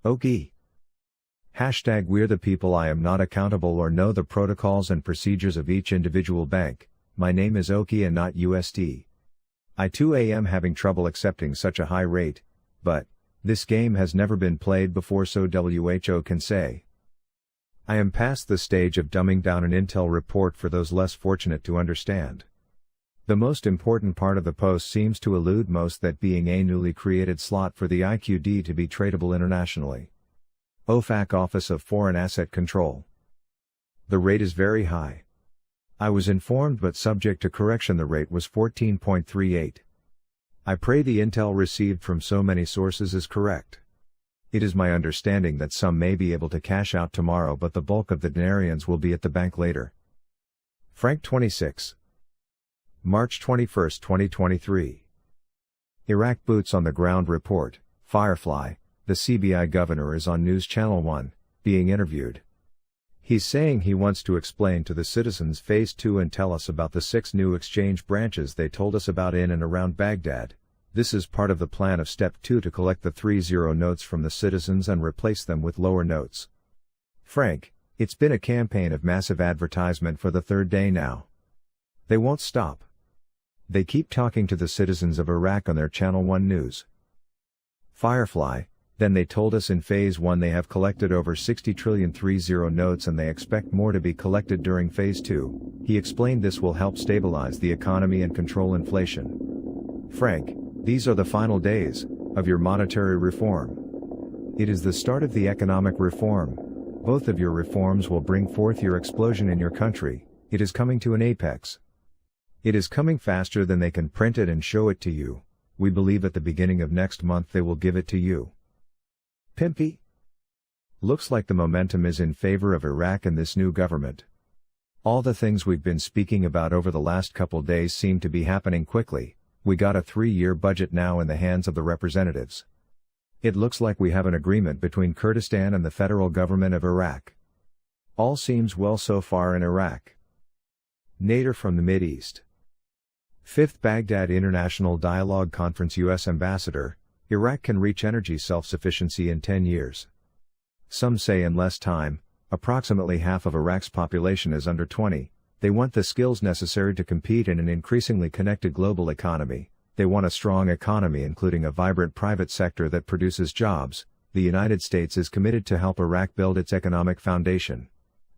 Okay. Hashtag We're the people. I am not accountable or know the protocols and procedures of each individual bank. My name is Oki and not USD. I too am having trouble accepting such a high rate, but this game has never been played before, so WHO can say. I am past the stage of dumbing down an Intel report for those less fortunate to understand. The most important part of the post seems to elude most, that being a newly created slot for the IQD to be tradable internationally. OFAC Office of Foreign Asset Control. The rate is very high. I was informed, but subject to correction, the rate was 14.38. I pray the intel received from so many sources is correct. It is my understanding that some may be able to cash out tomorrow, but the bulk of the dinarians will be at the bank later. Frank 26. March 21, 2023. Iraq Boots on the Ground Report. Firefly, the CBI governor, is on News Channel 1, being interviewed. He's saying he wants to explain to the citizens Phase 2 and tell us about the 6 new exchange branches they told us about in and around Baghdad. This is part of the plan of Step 2 to collect the 3-0 notes from the citizens and replace them with lower notes. Frank, it's been a campaign of massive advertisement for the 3rd day now. They won't stop. They keep talking to the citizens of Iraq on their Channel 1 news. Firefly, then they told us in Phase 1 they have collected over 60 trillion 3-0 notes and they expect more to be collected during Phase 2. He explained this will help stabilize the economy and control inflation. Frank, these are the final days of your monetary reform. It is the start of the economic reform. Both of your reforms will bring forth your explosion in your country. It is coming to an apex. It is coming faster than they can print it and show it to you. We believe at the beginning of next month they will give it to you. Pimpy? Looks like the momentum is in favor of Iraq and this new government. All the things we've been speaking about over the last couple days seem to be happening quickly. We got a 3-year budget now in the hands of the representatives. It looks like we have an agreement between Kurdistan and the federal government of Iraq. All seems well so far in Iraq. Nader from the Mideast. 5th Baghdad International Dialogue Conference. U.S. Ambassador, Iraq can reach energy self-sufficiency in 10 years. Some say in less time. Approximately half of Iraq's population is under 20. They want the skills necessary to compete in an increasingly connected global economy. They want a strong economy, including a vibrant private sector that produces jobs. The United States is committed to help Iraq build its economic foundation.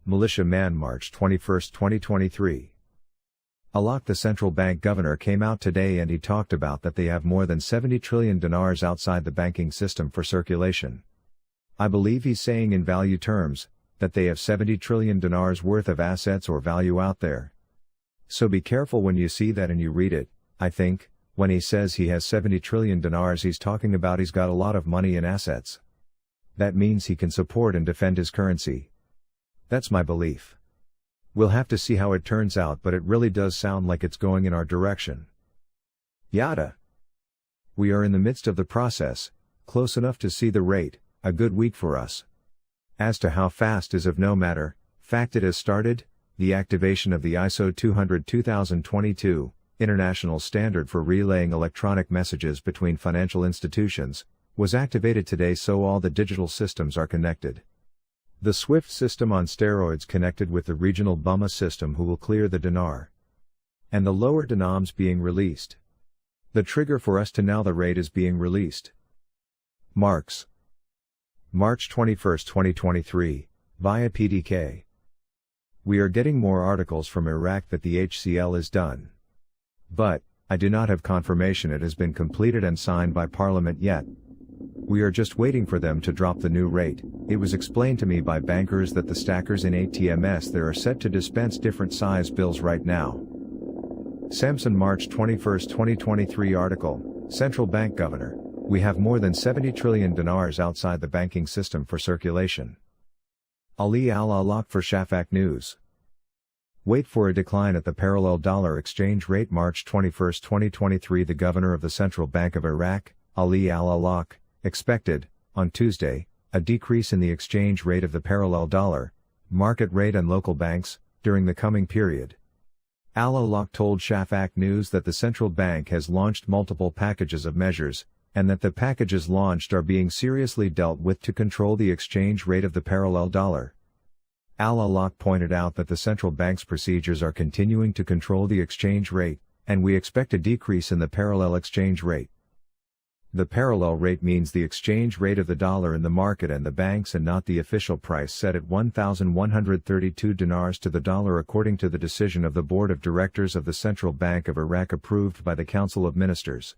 Militia Man, March 21, 2023. Alaq, the central bank governor, came out today and he talked about that they have more than 70 trillion dinars outside the banking system for circulation. I believe he's saying in value terms, that they have 70 trillion dinars worth of assets or value out there. So be careful when you see that and you read it. I think, when he says he has 70 trillion dinars, he's talking about he's got a lot of money and assets. That means he can support and defend his currency. That's my belief. We'll have to see how it turns out, but it really does sound like it's going in our direction. Yada. We are in the midst of the process, close enough to see the rate. A good week for us. As to how fast is of no matter, fact it has started. The activation of the ISO 200-2022, International Standard for Relaying Electronic Messages Between Financial Institutions, was activated today, so all the digital systems are connected. The SWIFT system on steroids connected with the regional BUMA system who will clear the dinar. And the lower denoms being released. The trigger for us to now the rate is being released. Marks. March 21, 2023, via PDK. We are getting more articles from Iraq that the HCL is done. But, I do not have confirmation it has been completed and signed by Parliament yet. We are just waiting for them to drop the new rate. It was explained to me by bankers that the stackers in ATMs there are set to dispense different size bills right now. Samson, March 21, 2023 article, Central Bank Governor. We have more than 70 trillion dinars outside the banking system for circulation. Ali al-Alaq for Shafaq News. Wait for a decline at the parallel dollar exchange rate. March 21, 2023. The governor of the Central Bank of Iraq, Ali al-Alaq, expected, on Tuesday, a decrease in the exchange rate of the parallel dollar, market rate and local banks, during the coming period. Al-Alaq told Shafaq News that the central bank has launched multiple packages of measures, and that the packages launched are being seriously dealt with to control the exchange rate of the parallel dollar. Alaq pointed out that the central bank's procedures are continuing to control the exchange rate, and we expect a decrease in the parallel exchange rate. The parallel rate means the exchange rate of the dollar in the market and the banks and not the official price set at 1,132 dinars to the dollar according to the decision of the Board of Directors of the Central Bank of Iraq approved by the Council of Ministers.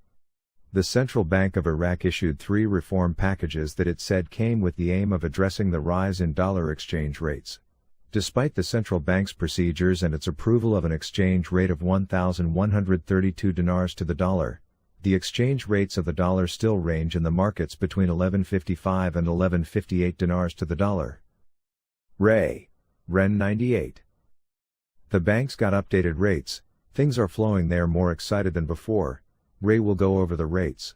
The Central Bank of Iraq issued 3 reform packages that it said came with the aim of addressing the rise in dollar exchange rates. Despite the central bank's procedures and its approval of an exchange rate of 1,132 dinars to the dollar, the exchange rates of the dollar still range in the markets between 1155 and 1158 dinars to the dollar. Ren 98. The banks got updated rates, things are flowing there more excited than before. Ray will go over the rates.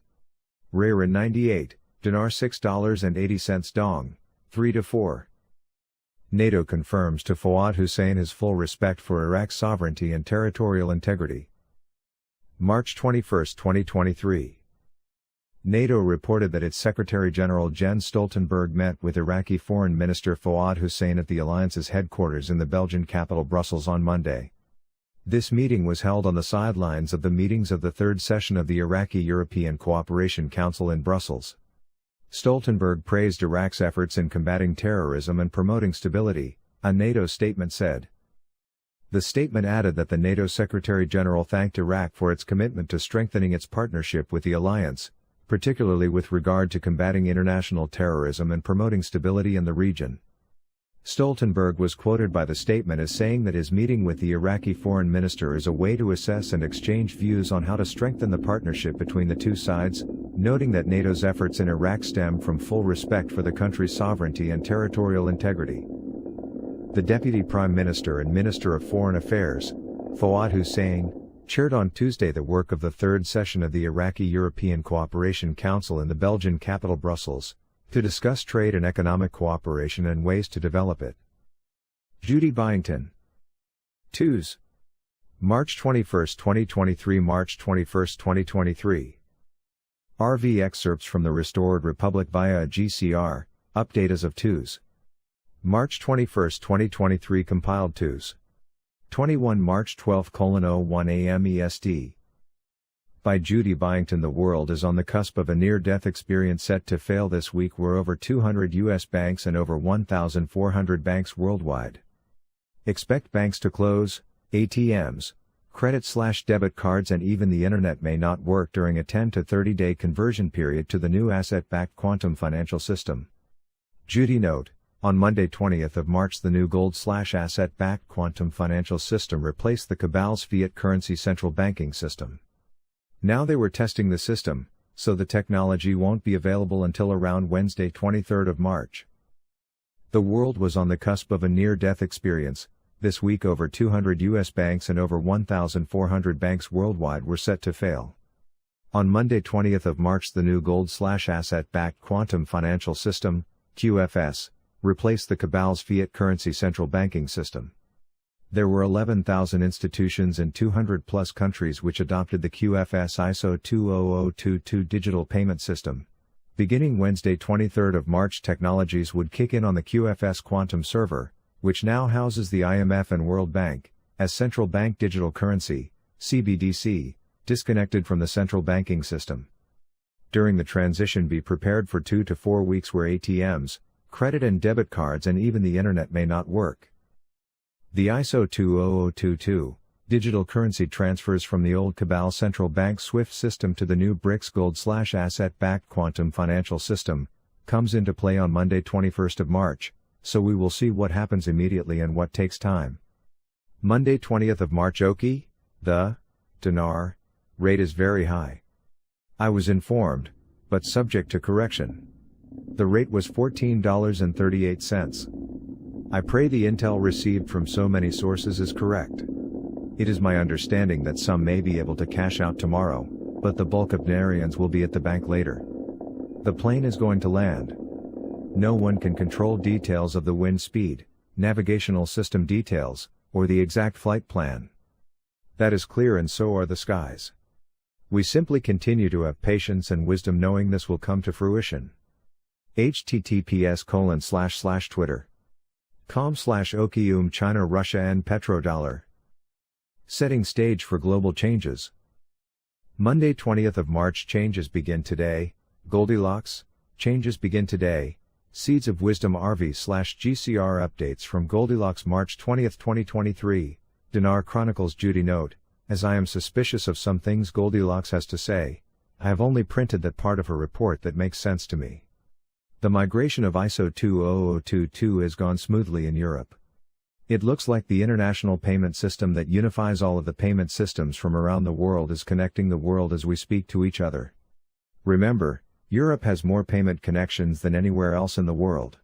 Ren 98, dinar $6.80 dong, 3 to 4. NATO confirms to Fuad Hussein his full respect for Iraq's sovereignty and territorial integrity. March 21, 2023. NATO reported that its Secretary-General Jens Stoltenberg met with Iraqi Foreign Minister Fuad Hussein at the alliance's headquarters in the Belgian capital Brussels on Monday. This meeting was held on the sidelines of the meetings of the third session of the Iraqi European Cooperation Council in Brussels. Stoltenberg praised Iraq's efforts in combating terrorism and promoting stability, a NATO statement said. The statement added that the NATO Secretary-General thanked Iraq for its commitment to strengthening its partnership with the alliance, particularly with regard to combating international terrorism and promoting stability in the region. Stoltenberg was quoted by the statement as saying that his meeting with the Iraqi foreign minister is a way to assess and exchange views on how to strengthen the partnership between the two sides, noting that NATO's efforts in Iraq stem from full respect for the country's sovereignty and territorial integrity. The Deputy Prime Minister and Minister of Foreign Affairs, Fuad Hussein, chaired on Tuesday the work of the third session of the Iraqi European Cooperation Council in the Belgian capital Brussels, to discuss trade and economic cooperation and ways to develop it. Judy Byington. Tues. March 21, 2023 March 21, 2023. RV excerpts from the Restored Republic via a GCR, update as of Tues. March 21, 2023 compiled Tues. 21 March 12:01 AM EST. By Judy Byington. The world is on the cusp of a near-death experience set to fail this week where over 200 U.S. banks and over 1,400 banks worldwide expect banks to close, ATMs, credit/debit cards and even the internet may not work during a 10 to 30-day conversion period to the new asset-backed quantum financial system. Judy note, on Monday 20th of March the new gold/asset-backed quantum financial system replaced the cabal's fiat currency central banking system. Now they were testing the system, so the technology won't be available until around Wednesday 23rd of March. The world was on the cusp of a near-death experience. This week over 200 U.S. banks and over 1,400 banks worldwide were set to fail. On Monday 20th of March the new gold/asset-backed quantum financial system, QFS, replaced the cabal's fiat currency central banking system. There were 11,000 institutions in 200-plus countries which adopted the QFS ISO 20022 digital payment system. Beginning Wednesday 23rd of March technologies would kick in on the QFS quantum server, which now houses the IMF and World Bank, as central bank digital currency, CBDC, disconnected from the central banking system. During the transition be prepared for 2 to 4 weeks where ATMs, credit and debit cards and even the internet may not work. The ISO 20022, digital currency transfers from the old Cabal central bank SWIFT system to the new BRICS gold/asset-backed quantum financial system, comes into play on Monday 21st of March, so we will see what happens immediately and what takes time. Monday 20th of March OKI, the dinar rate is very high. I was informed, but subject to correction. The rate was $14.38. I pray the intel received from so many sources is correct. It is my understanding that some may be able to cash out tomorrow, but the bulk of dinarians will be at the bank later. The plane is going to land. No one can control details of the wind speed, navigational system details, or the exact flight plan. That is clear and so are the skies. We simply continue to have patience and wisdom knowing this will come to fruition. https://twitter.com/okium China Russia and petrodollar. Setting stage for global changes. Monday 20th of March. Changes begin today. Goldilocks, changes begin today. Seeds of Wisdom RV/GCR updates from Goldilocks March 20th 2023. Dinar Chronicles. Judy note, as I am suspicious of some things Goldilocks has to say, I have only printed that part of her report that makes sense to me. The migration of ISO 20022 has gone smoothly in Europe. It looks like the international payment system that unifies all of the payment systems from around the world is connecting the world as we speak to each other. Remember, Europe has more payment connections than anywhere else in the world.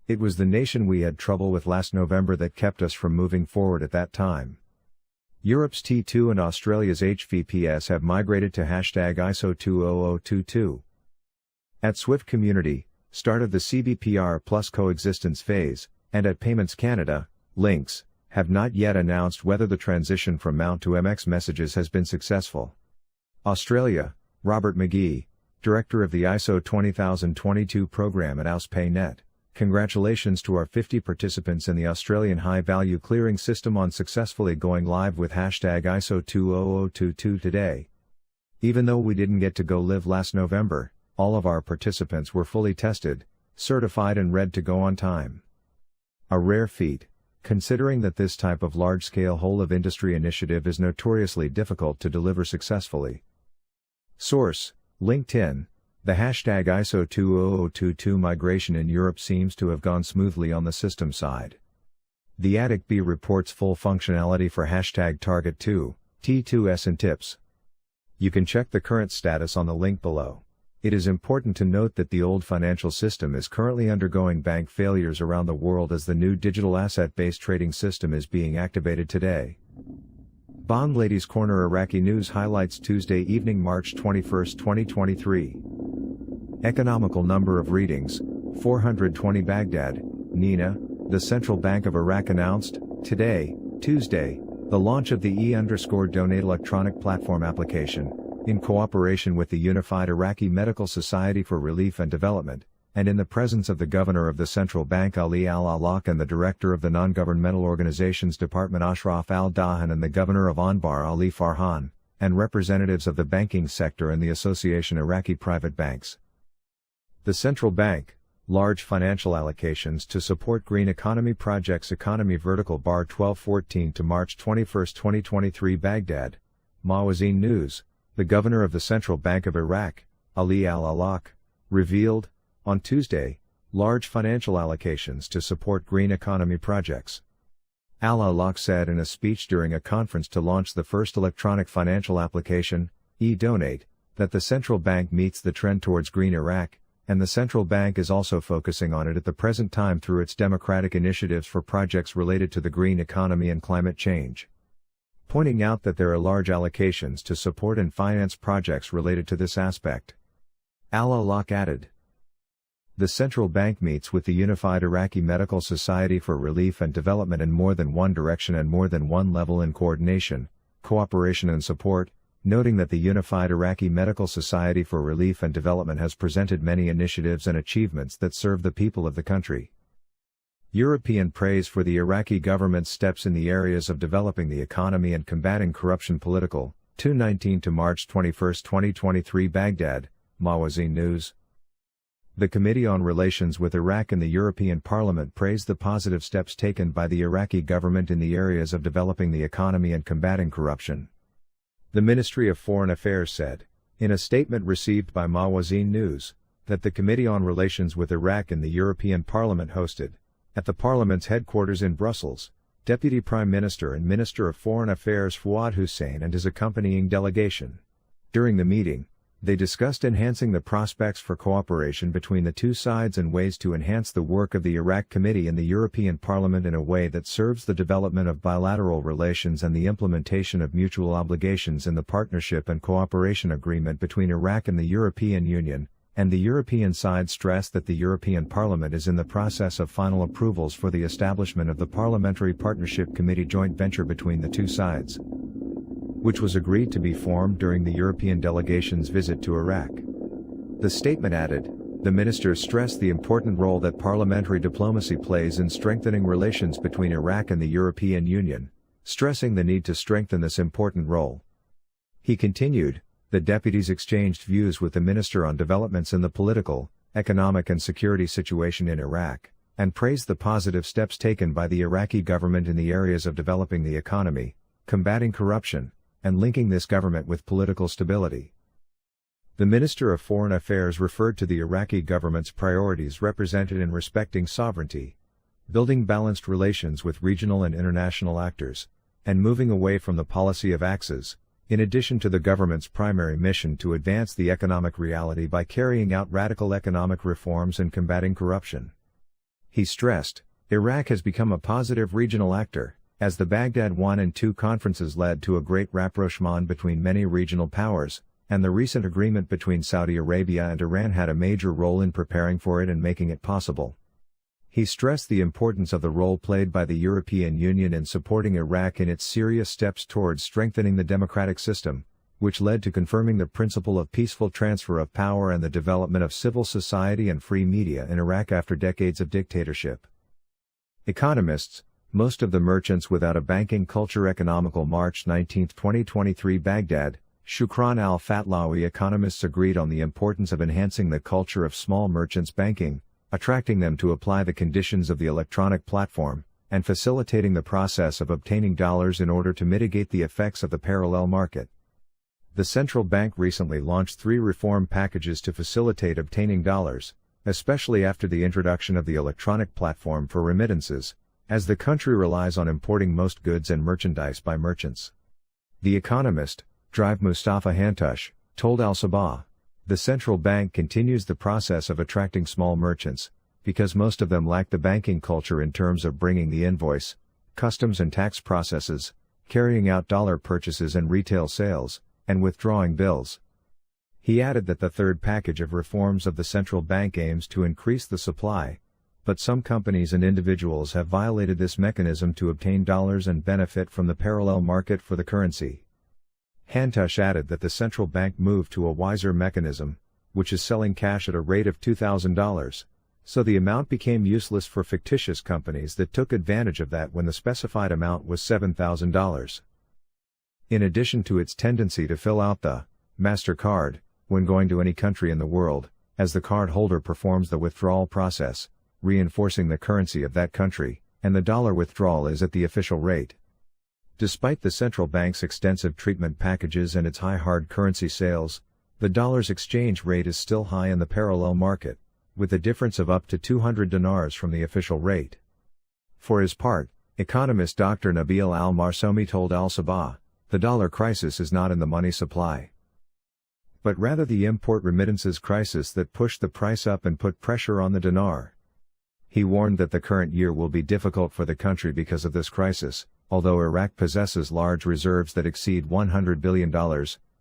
It was the nation we had trouble with last November that kept us from moving forward at that time. Europe's T2 and Australia's HVPS have migrated to #ISO 20022. At Swift Community, start of the CBPR plus coexistence phase, and at Payments Canada, links, have not yet announced whether the transition from Mount to MX messages has been successful. Australia, Robert McGee, Director of the ISO 20022 program at AusPayNet, congratulations to our 50 participants in the Australian High Value Clearing System on successfully going live with #ISO 20022 today. Even though we didn't get to go live last November, all of our participants were fully tested, certified and ready to go on time. A rare feat, considering that this type of large-scale whole-of-industry initiative is notoriously difficult to deliver successfully. Source, LinkedIn. The #ISO 20022 migration in Europe seems to have gone smoothly on the system side. The ADIC-B reports full functionality for #Target 2, T2S and tips. You can check the current status on the link below. It is important to note that the old financial system is currently undergoing bank failures around the world as the new digital asset-based trading system is being activated today. Bond Ladies Corner Iraqi News Highlights Tuesday evening March 21, 2023. Economical number of readings, 420 Baghdad, NENA, the Central Bank of Iraq announced, today, Tuesday, the launch of the E_Donate electronic platform application, in cooperation with the Unified Iraqi Medical Society for Relief and Development, and in the presence of the Governor of the Central Bank Ali Al-Alaq and the Director of the Non-Governmental Organizations Department Ashraf Al-Dahan and the Governor of Anbar Ali Farhan, and representatives of the banking sector and the Association Iraqi Private Banks. The Central Bank, large financial allocations to support green economy projects. Economy vertical bar 1214 to March 21, 2023 Baghdad, Mawazin News. The Governor of the Central Bank of Iraq, Ali Al-Alaq, revealed, on Tuesday, large financial allocations to support green economy projects. Al-Alaq said in a speech during a conference to launch the first electronic financial application, E-Donate, that the central bank meets the trend towards green Iraq, and the central bank is also focusing on it at the present time through its democratic initiatives for projects related to the green economy and climate change. Pointing out that there are large allocations to support and finance projects related to this aspect. Al-Alaq added, the central bank meets with the Unified Iraqi Medical Society for Relief and Development in more than one direction and more than one level in coordination, cooperation and support, noting that the Unified Iraqi Medical Society for Relief and Development has presented many initiatives and achievements that serve the people of the country. European praise for the Iraqi government's steps in the areas of developing the economy and combating corruption. Political, 219 to March 21, 2023 Baghdad, Mawazin News. The Committee on Relations with Iraq and the European Parliament praised the positive steps taken by the Iraqi government in the areas of developing the economy and combating corruption. The Ministry of Foreign Affairs said, in a statement received by Mawazin News, that the Committee on Relations with Iraq and the European Parliament hosted, at the Parliament's headquarters in Brussels, Deputy Prime Minister and Minister of Foreign Affairs Fuad Hussein and his accompanying delegation. During the meeting, they discussed enhancing the prospects for cooperation between the two sides and ways to enhance the work of the Iraq Committee in the European Parliament in a way that serves the development of bilateral relations and the implementation of mutual obligations in the Partnership and Cooperation Agreement between Iraq and the European Union, and the European side stressed that the European Parliament is in the process of final approvals for the establishment of the Parliamentary Partnership Committee joint venture between the two sides. which was agreed to be formed during the European delegation's visit to Iraq. The statement added, "The ministers stressed the important role that parliamentary diplomacy plays in strengthening relations between Iraq and the European Union, stressing the need to strengthen this important role." He continued, "The deputies exchanged views with the minister on developments in the political, economic and security situation in Iraq, and praised the positive steps taken by the Iraqi government in the areas of developing the economy, combating corruption, and linking this government with political stability." The Minister of Foreign Affairs referred to the Iraqi government's priorities represented in respecting sovereignty, building balanced relations with regional and international actors, and moving away from the policy of axes, in addition to the government's primary mission to advance the economic reality by carrying out radical economic reforms and combating corruption. He stressed, "Iraq has become a positive regional actor, as the Baghdad I and II conferences led to a great rapprochement between many regional powers, and the recent agreement between Saudi Arabia and Iran had a major role in preparing for it and making it possible." He stressed the importance of the role played by the European Union in supporting Iraq in its serious steps towards strengthening the democratic system, which led to confirming the principle of peaceful transfer of power and the development of civil society and free media in Iraq after decades of dictatorship. Economists, most of the merchants without a banking culture. Economical March 19, 2023 Baghdad, Shukran al-Fatlawi. Economists agreed on the importance of enhancing the culture of small merchants banking, attracting them to apply the conditions of the electronic platform, and facilitating the process of obtaining dollars in order to mitigate the effects of the parallel market. The central bank recently launched 3 reform packages to facilitate obtaining dollars, especially after the introduction of the electronic platform for remittances, as the country relies on importing most goods and merchandise by merchants. The economist, Drive Mustafa Hantush, told Al-Sabah, "The central bank continues the process of attracting small merchants, because most of them lack the banking culture in terms of bringing the invoice, customs and tax processes, carrying out dollar purchases and retail sales, and withdrawing bills." He added that the third package of reforms of the central bank aims to increase the supply, but some companies and individuals have violated this mechanism to obtain dollars and benefit from the parallel market for the currency. Hantush added that the central bank moved to a wiser mechanism, which is selling cash at a rate of $2,000, so the amount became useless for fictitious companies that took advantage of that when the specified amount was $7,000. In addition to its tendency to fill out the MasterCard when going to any country in the world, as the card holder performs the withdrawal process, reinforcing the currency of that country, and the dollar withdrawal is at the official rate. Despite the central bank's extensive treatment packages and its high hard currency sales, the dollar's exchange rate is still high in the parallel market, with a difference of up to 200 dinars from the official rate. For his part, economist Dr. Nabil Al-Marsomi told Al-Sabah, "The dollar crisis is not in the money supply, but rather the import remittances crisis that pushed the price up and put pressure on the dinar." He warned that the current year will be difficult for the country because of this crisis, although Iraq possesses large reserves that exceed $100 billion,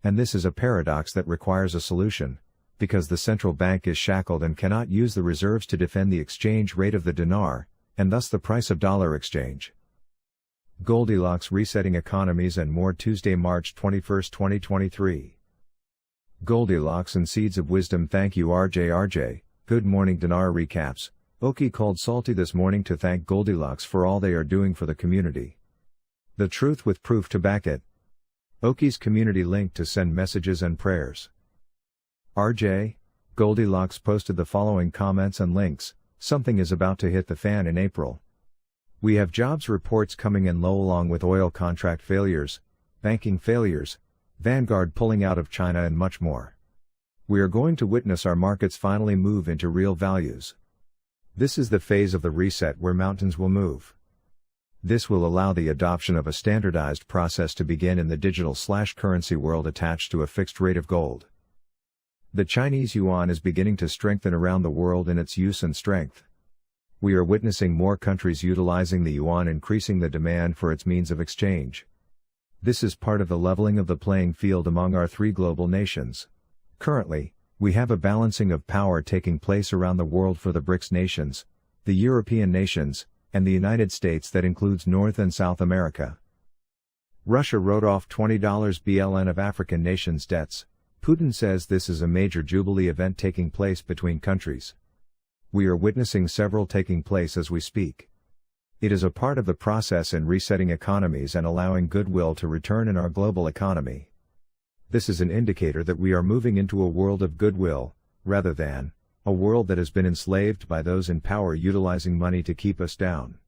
and this is a paradox that requires a solution, because the central bank is shackled and cannot use the reserves to defend the exchange rate of the dinar, and thus the price of dollar exchange. Goldilocks resetting economies and more. Tuesday, March 21, 2023. Goldilocks and Seeds of Wisdom. Thank you RJ. Good morning. Dinar recaps. Oki called Salty this morning to thank Goldilocks for all they are doing for the community. The truth with proof to back it. Oki's community link to send messages and prayers. RJ, Goldilocks posted the following comments and links. Something is about to hit the fan in April. We have jobs reports coming in low along with oil contract failures, banking failures, Vanguard pulling out of China and much more. We are going to witness our markets finally move into real values. This is the phase of the reset where mountains will move. This will allow the adoption of a standardized process to begin in the digital/currency world attached to a fixed rate of gold. The Chinese yuan is beginning to strengthen around the world in its use and strength. We are witnessing more countries utilizing the yuan, increasing the demand for its means of exchange. This is part of the leveling of the playing field among our 3 global nations. Currently, we have a balancing of power taking place around the world for the BRICS nations, the European nations, and the United States that includes North and South America. Russia wrote off $20 BLN of African nations' debts. Putin says this is a major jubilee event taking place between countries. We are witnessing several taking place as we speak. It is a part of the process in resetting economies and allowing goodwill to return in our global economy. This is an indicator that we are moving into a world of goodwill, rather than a world that has been enslaved by those in power utilizing money to keep us down.